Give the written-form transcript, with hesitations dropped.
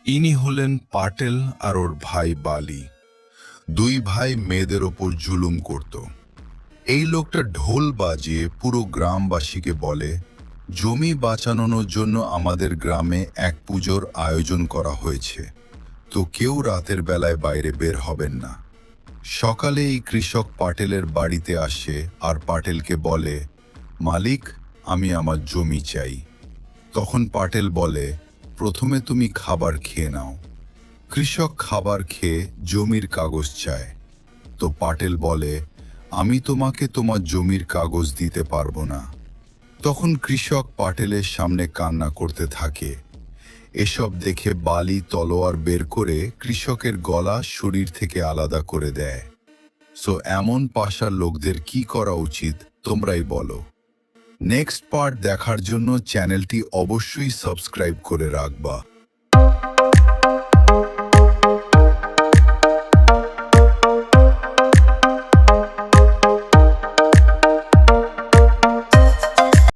ইনি হলেন পাটেল আর ওর ভাই বালি। দুই ভাই মেয়েদের ওপর জুলুম করত। এই লোকটা ঢোল বাজিয়ে পুরো গ্রামবাসীকে বলে, জমি বাঁচানোর জন্য আমাদের গ্রামে এক পুজোর আয়োজন করা হয়েছে, তো কেউ রাতের বেলায় বাইরে বের হবেন না। সকালে এই কৃষক পাটেলের বাড়িতে আসে আর পাটেলকে বলে, মালিক, আমি আমার জমি চাই। তখন পাটেল বলে, প্রথমে তুমি খাবার খেয়ে নাও। কৃষক খাবার খেয়ে জমির কাগজ চায়। তো পাটেল বলে, আমি তোমাকে তোমার জমির কাগজ দিতে পারবো না। তখন কৃষক পাটেলের সামনে কান্না করতে থাকে। এসব দেখে বালি তলোয়ার বের করে কৃষকের গলা শরীর থেকে আলাদা করে দেয়। সো এমন পাশার লোকদের কি করা উচিত তোমরাই বলো। নেক্সট পার্ট দেখার জন্য চ্যানেলটি অবশ্যই সাবস্ক্রাইব করে রাখবা।